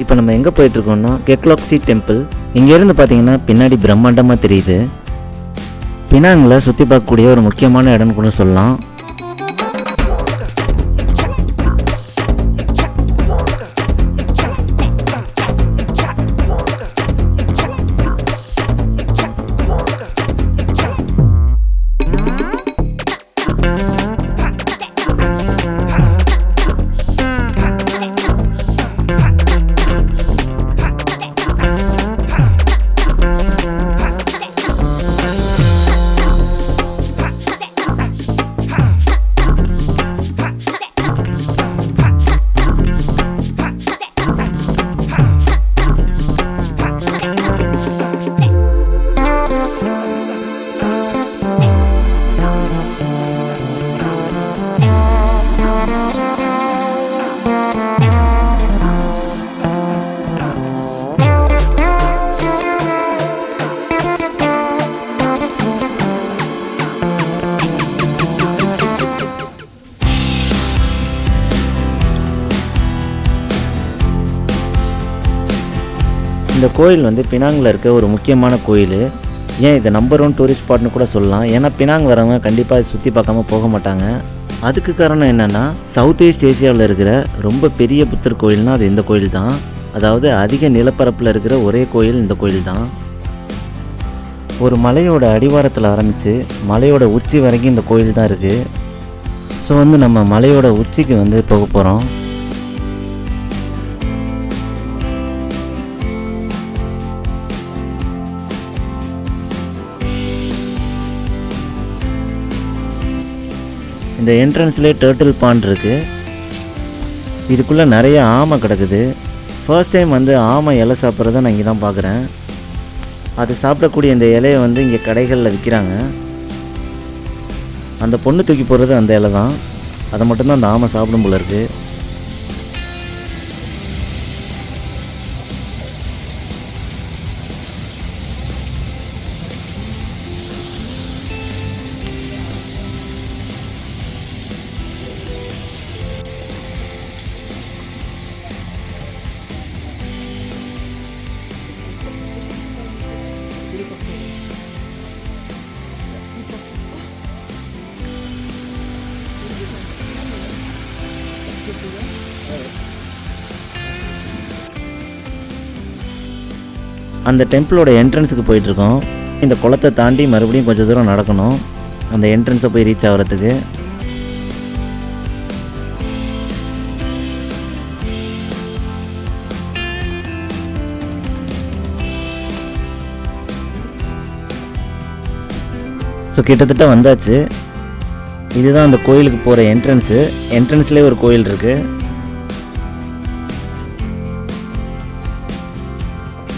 இப்போ நம்ம எங்கே போயிட்டுருக்கோம்னா கெக்லாக்ஸி டெம்பிள். இங்கேருந்து பார்த்தீங்கன்னா பின்னாடி பிரம்மாண்டமாக தெரியுது. பினாங்கில் சுற்றி பார்க்கக்கூடிய ஒரு முக்கியமான இடம்னு கூட சொல்லலாம். இந்த கோயில் வந்து பினாங்கில் இருக்க ஒரு முக்கியமான கோயில். ஏன் இதை நம்பர் 1 டூரிஸ்ட் ஸ்பாட்னு கூட சொல்லலாம். ஏன்னா பினாங் வரவங்க கண்டிப்பாக சுற்றி பார்க்காம போக மாட்டாங்க. அதுக்கு காரணம் என்னென்னா, சவுத் ஈஸ்ட் ஏஷியாவில் இருக்கிற ரொம்ப பெரிய புத்தர் கோயில்னால் அது இந்த கோயில் தான். அதாவது அதிக நிலப்பரப்பில் இருக்கிற ஒரே கோயில் இந்த கோயில் தான். ஒரு மலையோட அடிவாரத்தில் ஆரம்பித்து மலையோட உச்சி வரைக்கும் இந்த கோயில் தான் இருக்குது. ஸோ வந்து நம்ம மலையோட உச்சிக்கு வந்து போக போகிறோம். இந்த என்ட்ரன்ஸ்லேயே டர்ட்டில் பாண்ட் இருக்குது. இதுக்குள்ளே நிறைய ஆமை கிடக்குது. ஃபர்ஸ்ட் டைம் வந்து ஆமை இலை சாப்பிட்றத நான் இங்கே தான் பார்க்குறேன். அது சாப்பிடக்கூடிய இந்த இலையை வந்து இங்கே கடைகளில் விற்கிறாங்க. அந்த பொண்ணு தூக்கி போடுறது அந்த இலை தான். அதை மட்டும்தான் அந்த ஆமை சாப்பிடும் போல இருக்குது. அந்த டெம்பிளோட என்ட்ரன்ஸுக்கு போயிட்டுருக்கோம். இந்த குளத்தை தாண்டி மறுபடியும் கொஞ்சம் தூரம் நடக்கணும் அந்த என்ட்ரன்ஸை போய் ரீச் ஆகிறதுக்கு. ஸோ கிட்டத்தட்ட வந்தாச்சு. இதுதான் அந்த கோயிலுக்கு போகிற என்ட்ரன்ஸு. என்ட்ரன்ஸ்லேயே ஒரு கோயில் இருக்குது.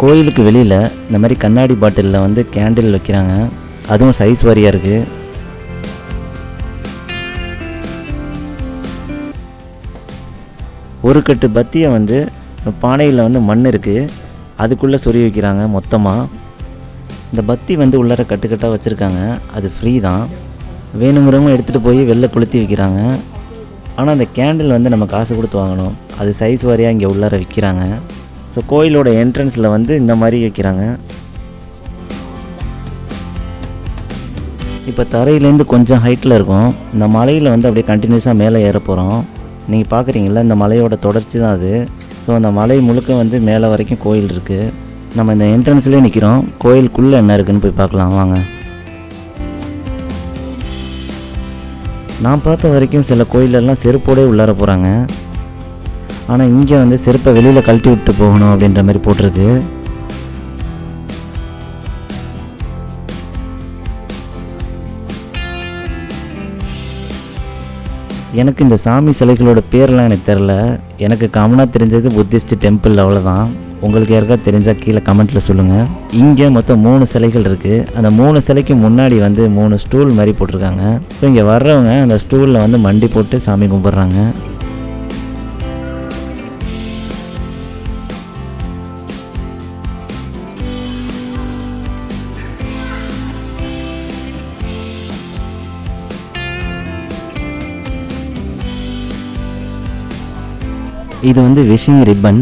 கோயிலுக்கு வெளியில் இந்த மாதிரி கண்ணாடி பாட்டிலில் வந்து கேண்டில் வைக்கிறாங்க. அதுவும் சைஸ் வாரியாக இருக்குது. ஒரு கட்டு பத்தியை வந்து பானையில் வந்து மண் இருக்குது, அதுக்குள்ளே சொறி வைக்கிறாங்க மொத்தமாக. இந்த பத்தி வந்து உள்ளார கட்டுக்கட்டாக வச்சுருக்காங்க. அது ஃப்ரீ தான். வேணுங்கிறவங்க எடுத்துகிட்டு போய் வெளில கொளுத்தி வைக்கிறாங்க. ஆனால் அந்த கேண்டில் வந்து நம்ம காசு கொடுத்து வாங்கணும். அது சைஸ் வாரியாக இங்கே உள்ளார விற்கிறாங்க. ஸோ கோயிலோட என்ட்ரன்ஸில் வந்து இந்த மாதிரி வைக்கிறாங்க. இப்போ தரையிலேருந்து கொஞ்சம் ஹைட்டில் இருக்கும். இந்த மலையில் வந்து அப்படியே கண்டினியூஸாக மேலே ஏற போகிறோம். நீங்கள் பார்க்குறீங்களா, இந்த மலையோட தொடர்ச்சி தான் அது. ஸோ அந்த மலை முழுக்க வந்து மேலே வரைக்கும் கோயில் இருக்குது. நம்ம இந்த என்ட்ரன்ஸ்லேயே நிற்கிறோம். கோயிலுக்குள்ளே என்ன இருக்குதுன்னு போய் பார்க்கலாம் வாங்க. நான் பார்த்த வரைக்கும் சில கோயிலெல்லாம் செருப்போடே உள்ளார போகிறாங்க. ஆனால் இங்கே வந்து செருப்பை வெளியில் கழட்டி விட்டு போகணும் அப்படின்ற மாதிரி போட்டிருக்கு. எனக்கு இந்த சாமி சிலைகளோட பேர்லாம் எனக்கு தெரில. எனக்கு காமனாக தெரிஞ்சது புத்திஸ்ட் டெம்பிள், அவ்வளோதான். உங்களுக்கு யாருக்காவது தெரிஞ்சால் கீழே கமெண்ட்டில் சொல்லுங்கள். இங்கே மொத்தம் 3 சிலைகள் இருக்குது. அந்த 3 சிலைக்கு முன்னாடி வந்து 3 ஸ்டூல் மாதிரி போட்டிருக்காங்க. ஸோ இங்கே வர்றவங்க அந்த ஸ்டூலில் வந்து மண்டி போட்டு சாமி கும்பிட்றாங்க. இது வந்து விஷிங் ரிப்பன்.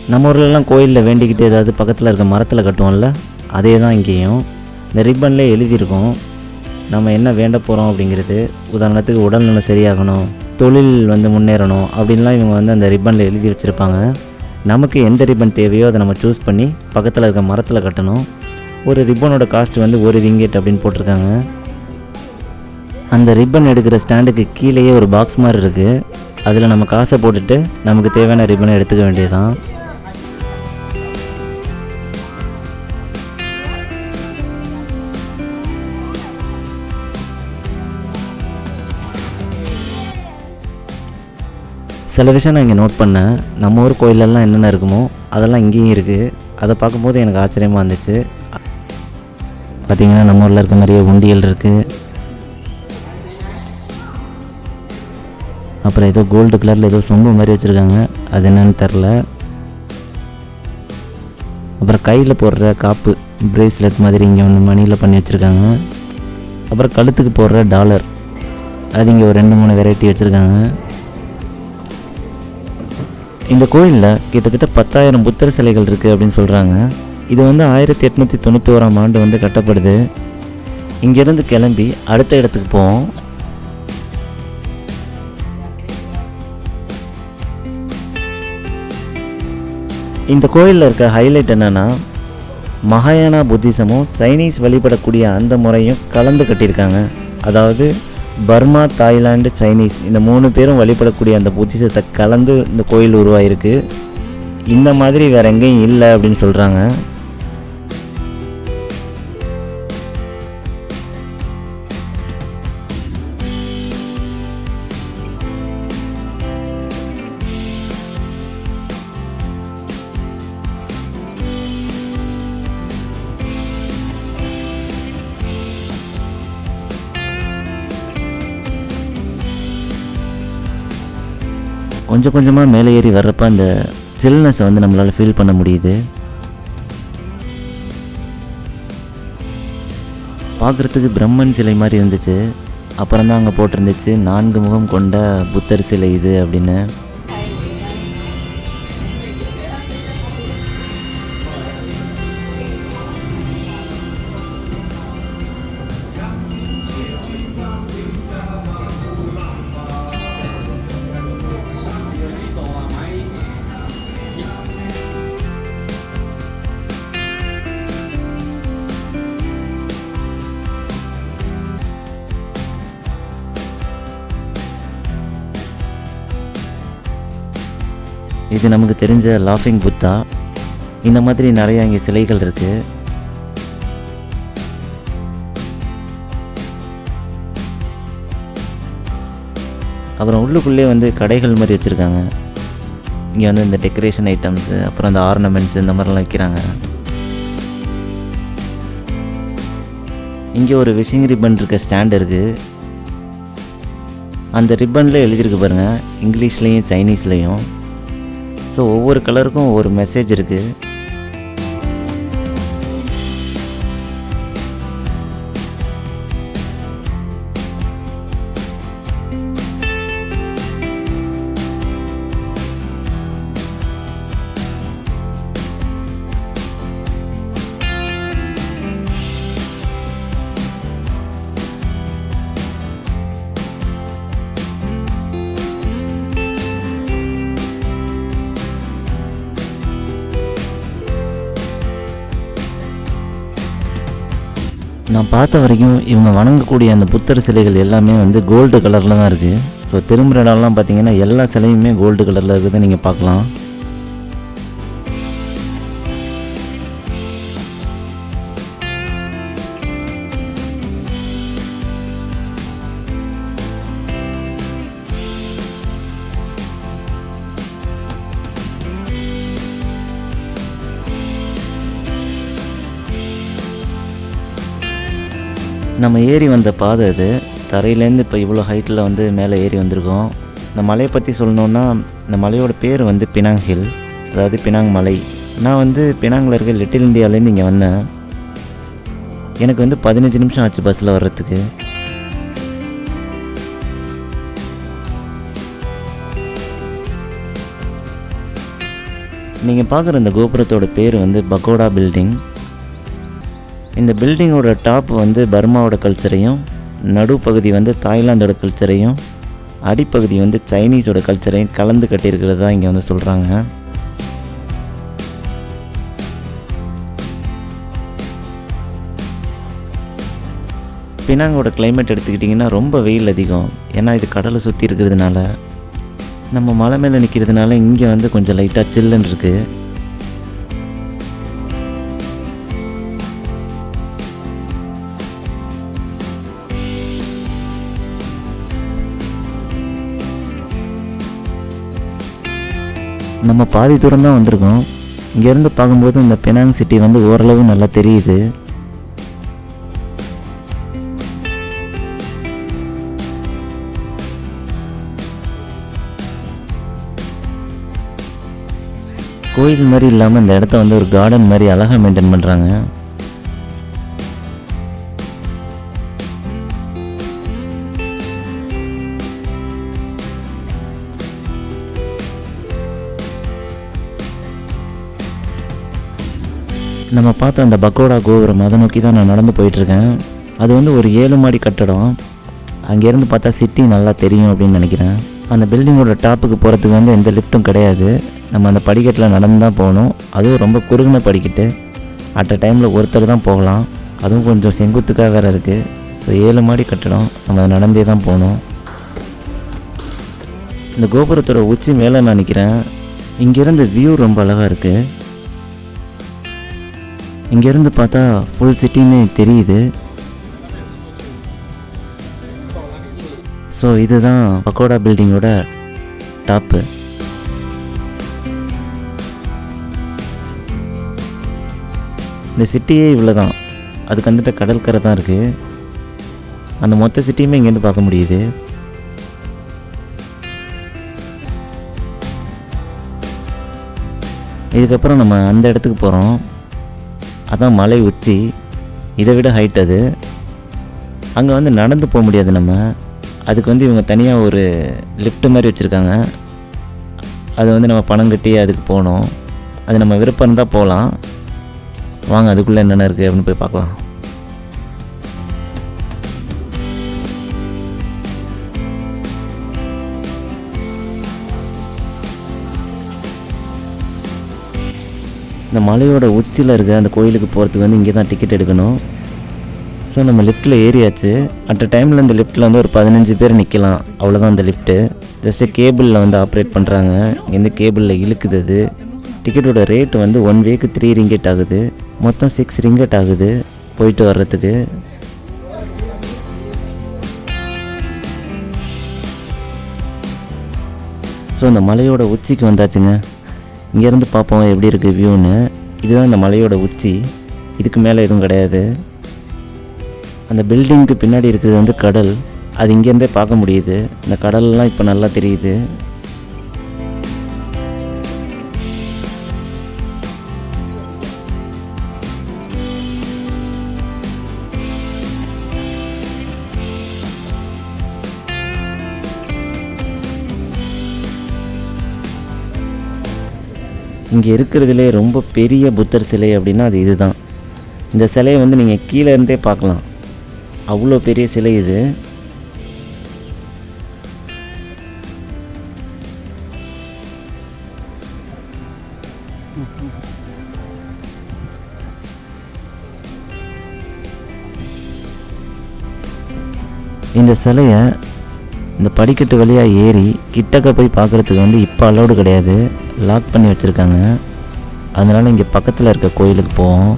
நம்ம ஊர்லலாம் கோயிலில் வேண்டிக்கிட்டு ஏதாவது பக்கத்தில் இருக்க மரத்தில் கட்டுவோம்ல, அதே தான் இங்கேயும். இந்த ரிப்பன்லேயே எழுதியிருக்கோம் நம்ம என்ன வேண்ட போகிறோம் அப்படிங்கிறது. உதாரணத்துக்கு உடல்நலம் சரியாகணும், தொழில் வந்து முன்னேறணும் அப்படின்லாம் இவங்க வந்து அந்த ரிப்பனில் எழுதி வச்சுருப்பாங்க. நமக்கு எந்த ரிப்பன் தேவையோ அதை நம்ம சூஸ் பண்ணி பக்கத்தில் இருக்க மரத்தில் கட்டணும். ஒரு ரிப்பனோட காஸ்ட் வந்து 1 ரிங்கெட் அப்படின்னு போட்டிருக்காங்க. அந்த ரிப்பன் எடுக்கிற ஸ்டாண்டுக்கு கீழேயே ஒரு பாக்ஸ் மாதிரி இருக்குது. அதில் நம்ம காசை போட்டுட்டு நமக்கு தேவையான ரிப்பனை எடுத்துக்க வேண்டியதுதான். சில விஷயம் நான் இங்கே நோட் பண்ணேன். நம்ம ஊர் கோயிலெல்லாம் என்னென்ன இருக்குமோ அதெல்லாம் இங்கேயும் இருக்குது. அதை பார்க்கும்போது எனக்கு ஆச்சரியமாக இருந்துச்சு. பார்த்திங்கன்னா நம்ம ஊரில் இருக்க மாதிரியே உண்டியல் இருக்குது. அப்புறம் ஏதோ கோல்டு கலரில் ஏதோ சொம்பு மாதிரி வச்சுருக்காங்க, அது என்னன்னு தெரில. அப்புறம் கையில் போடுற காப்பு பிரேஸ்லெட் மாதிரி இங்கே ஒன்று மணியில் பண்ணி வச்சுருக்காங்க. அப்புறம் கழுத்துக்கு போடுற டாலர், அது இங்கே ஒரு 2-3 வெரைட்டி வச்சுருக்காங்க. இந்த கோயிலில் கிட்டத்தட்ட 10,000 புத்தர் சிலைகள் இருக்குது அப்படின்னு சொல்கிறாங்க. இது வந்து 1891ஆம் ஆண்டு வந்து கட்டப்படுது. இங்கேருந்து கிளம்பி அடுத்த இடத்துக்கு போவோம். இந்த கோயிலில் இருக்க ஹைலைட் என்னென்னா, மகாயானா புத்திசமும் சைனீஸ் வழிபடக்கூடிய அந்த முறையும் கலந்து கட்டியிருக்காங்க. அதாவது பர்மா, தாய்லாந்து, சைனீஸ் இந்த 3 பேரும் வழிபடக்கூடிய அந்த புத்திசத்தை கலந்து இந்த கோயில் உருவாயிருக்கு. இந்த மாதிரி வேறு எங்கேயும் இல்லை அப்படின்னு சொல்கிறாங்க. கொஞ்சம் கொஞ்சமாக மேலே ஏறி வர்றப்ப அந்த சில்னஸை வந்து நம்மளால் ஃபீல் பண்ண முடியுது. பார்க்குறதுக்கு பிரம்மன் சிலை மாதிரி இருந்துச்சு. அப்புறம் தான் அங்கே போட்டிருந்துச்சு 4 முகம் கொண்ட புத்தர் சிலை இது அப்படின்னு. இது நமக்கு தெரிஞ்ச லாஃபிங் புத்தா. இந்த மாதிரி நிறையா இங்கே சிலைகள் இருக்குது. அப்புறம் உள்ளுக்குள்ளே வந்து கடைகள் மாதிரி வச்சுருக்காங்க. இங்கே வந்து இந்த டெக்கரேஷன் ஐட்டம்ஸு, அப்புறம் அந்த ஆர்னமெண்ட்ஸ் இந்த மாதிரிலாம் வைக்கிறாங்க. இங்கே ஒரு விஷிங் ரிப்பன் இருக்க ஸ்டாண்ட் இருக்குது. அந்த ரிப்பனில் எழுதியிருக்கு பாருங்கள், இங்கிலீஷ்லேயும் சைனீஸ்லேயும். ஸோ ஒவ்வொரு கலருக்கும் ஒவ்வொரு மெசேஜ் இருக்குது. நான் பார்த்த வரைக்கும் இவங்க வணங்கக்கூடிய அந்த புத்தர் சிலைகள் எல்லாமே வந்து கோல்டு கலரில் தான் இருக்குது. ஸோ திரும்புகிற இடம்லாம் பார்த்தீங்கன்னா எல்லா சிலையுமே கோல்டு கலரில் இருக்குதுன்னு நீங்கள் பார்க்கலாம். நம்ம ஏறி வந்த பாதை இது. தரையிலேருந்து இப்போ இவ்வளோ ஹைட்டில் வந்து மேலே ஏறி வந்திருக்கோம். இந்த மலையை பற்றி சொல்லணுன்னா, இந்த மலையோட பேர் வந்து பினாங் ஹில், அதாவது பினாங் மலை. நான் வந்து பினாங்கில் இருக்க லிட்டில் இந்தியாவிலேருந்து இங்கே வந்தேன். எனக்கு வந்து 15 நிமிஷம் ஆச்சு பஸ்ஸில் வர்றதுக்கு. நீங்கள் பார்க்குற இந்த கோபுரத்தோட பேர் வந்து பகோடா பில்டிங். இந்த பில்டிங்கோட டாப் வந்து பர்மாவோட கல்ச்சரையும், நடுப்பகுதி வந்து தாய்லாந்தோட கல்ச்சரையும், அடிப்பகுதி வந்து சைனீஸோட கல்ச்சரையும் கலந்து கட்டியிருக்கிறதா இங்கே வந்து சொல்கிறாங்க. பினாங்கோட கிளைமேட் எடுத்துக்கிட்டிங்கன்னா ரொம்ப வெயில் அதிகம். ஏன்னா இது கடலை சுற்றி இருக்கிறதுனால, நம்ம மலை மேலே நிற்கிறதுனால இங்கே வந்து கொஞ்சம் லைட்டாக சில்லுன்னு இருக்குது. நம்ம பாதி தூரம் தான் வந்திருக்கோம். இங்கேருந்து பார்க்கும்போது இந்த பினாங் சிட்டி வந்து ஓரளவு நல்லா தெரியுது. கோயில் மாதிரி இல்லாமல் இந்த இடத்த வந்து ஒரு கார்டன் மாதிரி அழகாக மெயின்டைன் பண்ணுறாங்க. நம்ம பார்த்த அந்த பக்கோடா கோபுரம் அதை நோக்கி தான் நான் நடந்து போயிட்டுருக்கேன். அது வந்து ஒரு 7 மாடி கட்டடம். அங்கேருந்து பார்த்தா சிட்டி நல்லா தெரியும் அப்படின்னு நினைக்கிறேன். அந்த பில்டிங்கோட டாப்புக்கு போகிறதுக்கு வந்து எந்த லிஃப்ட்டும் கிடையாது. நம்ம அந்த படிக்கட்டில் நடந்து தான் போகணும். அதுவும் ரொம்ப குறுகின படிக்கட்டு. அட் அ டைமில் ஒருத்தர் தான் போகலாம். அதுவும் கொஞ்சம் செங்குத்துக்காக வேறு இருக்குது. ஒரு 7 மாடி கட்டடம். நம்ம அதை நடந்தே தான் போகணும். இந்த கோபுரத்தோட உச்சி மேலே நான் நிற்கிறேன். இங்கேருந்து வியூ ரொம்ப அழகாக இருக்குது. இங்கேருந்து பார்த்தா ஃபுல் சிட்டின்னு தெரியுது. ஸோ இதுதான் பக்கோடா பில்டிங்கோட டாப்பு. இந்த சிட்டியே இவ்வளோ தான். அதுக்கு வந்துட்டு கடற்கரை தான் இருக்குது. அந்த மொத்த சிட்டியுமே இங்கேருந்து பார்க்க முடியுது. இதுக்கப்புறம் நம்ம அந்த இடத்துக்கு போகிறோம். அதான் மலை உச்சி. இதை விட ஹைட் அது. அங்கே வந்து நடந்து போக முடியாது நம்ம. அதுக்கு வந்து இவங்க தனியாக ஒரு லிஃப்ட் மாதிரி வச்சுருக்காங்க. அது வந்து நம்ம பணம் கட்டி அதுக்கு போகணும். அது நம்ம விருப்பம் இருந்தால் போகலாம். வாங்க அதுக்குள்ளே என்னென்ன இருக்குது அப்படின்னு போய் பார்க்கலாம். இந்த மலையோட உச்சியில் இருக்க அந்த கோயிலுக்கு போகிறதுக்கு வந்து இங்கே தான் டிக்கெட் எடுக்கணும். ஸோ நம்ம லிஃப்ட்டில் ஏறியாச்சு. அட் அ டைமில் இந்த லிஃப்ட்டில் வந்து ஒரு 15 பேர் நிற்கலாம். அவ்வளோதான் அந்த லிஃப்ட்டு. ஜஸ்ட்டு கேபிளில் வந்து ஆப்ரேட் பண்ணுறாங்க. இந்த கேபிளில் இழுக்குது அது. டிக்கெட்டோட ரேட்டு வந்து 1 வேக்கு 3 ரிங்கெட் ஆகுது. மொத்தம் 6 ரிங்கெட் ஆகுது போயிட்டு வர்றதுக்கு. ஸோ இந்த மலையோட உச்சிக்கு வந்தாச்சுங்க. இங்கேருந்து பார்ப்போம் எப்படி இருக்குது வியூன்னு. இதுதான் இந்த மலையோட உச்சி. இதுக்கு மேலே எதுவும் கிடையாது. அந்த பில்டிங்க்கு பின்னாடி இருக்கிறது வந்து கடல். அது இங்கேருந்தே பார்க்க முடியுது. இந்த கடல்லாம் இப்போ நல்லா தெரியுது. இங்கே இருக்கிறதுலே ரொம்ப பெரிய புத்தர் சிலை அப்படின்னா அது இதுதான். இந்த சிலையை வந்து நீங்கள் கீழே இருந்தே பார்க்கலாம். அவ்வளோ பெரிய சிலை இது. இந்த சிலையை இந்த படிக்கட்டு வழியாக ஏறி கிட்டக்க போய் பார்க்குறதுக்கு வந்து இப்போ அலௌடு கிடையாது. லாக் பண்ணி வச்சுருக்காங்க. அதனால் இங்கே பக்கத்தில் இருக்க கோயிலுக்கு போவோம்.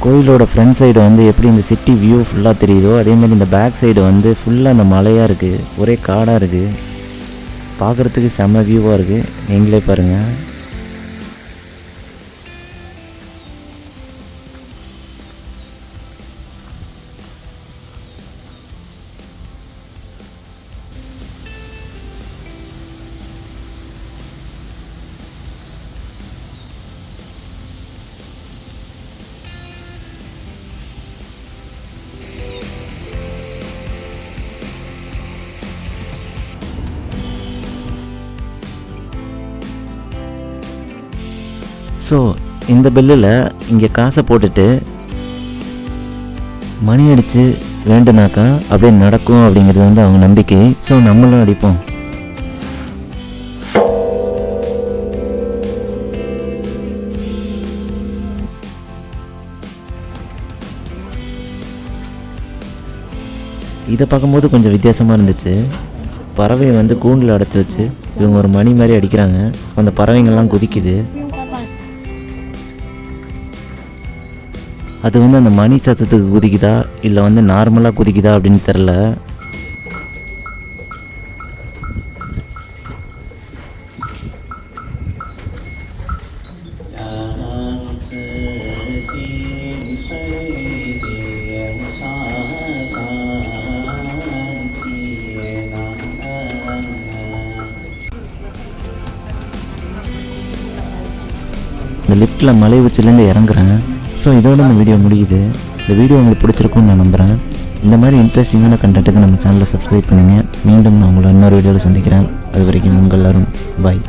கோயிலோட ஃப்ரண்ட் சைடு வந்து எப்படி இந்த சிட்டி வியூ ஃபுல்லாக தெரியுதோ அதேமாதிரி இந்த பேக் சைடு வந்து ஃபுல்லாக அந்த மலையாக இருக்குது. ஒரே காடாக இருக்குது. பார்க்குறதுக்கு செம்ம வியூவாக இருக்குது. நீங்களே பாருங்கள். ஸோ இந்த பெல்லில் இங்கே காசை போட்டுட்டு மணி அடித்து வேண்டுனாக்கா அப்படியே நடக்கும் அப்படிங்கிறது வந்து அவங்க நம்பிக்கை. ஸோ நம்மளும் அடிப்போம். இதை பார்க்கும்போது கொஞ்சம் வித்தியாசமாக இருந்துச்சு. பறவையை வந்து கூண்டில் அடைச்சி வச்சு இவங்க ஒரு மணி மாதிரி அடிக்கிறாங்க. அந்த பறவைங்கள்லாம் குதிக்குது. அது வந்து அந்த மணி சத்தத்துக்கு குதிக்குதா இல்லை வந்து நார்மலாக குதிக்குதா அப்படின்னு தெரில. இந்த லிஃப்ட்டில் மலை உச்சிலேருந்து இறங்குறேன். ஸோ இதோட இந்த வீடியோ முடியுது. இந்த வீடியோ உங்களுக்கு பிடிச்சிருக்குன்னு நான் நம்புகிறேன். இந்த மாதிரி இன்ட்ரெஸ்டிங்கான கண்டென்ட்டுக்கு நம்ம சேனலை சப்ஸ்கிரைப் பண்ணுங்கள். மீண்டும் நான் உங்களை இன்னொரு வீடியோவில் சந்திக்கிறேன். அது வரைக்கும் உங்கள் எல்லோரும் பாய்.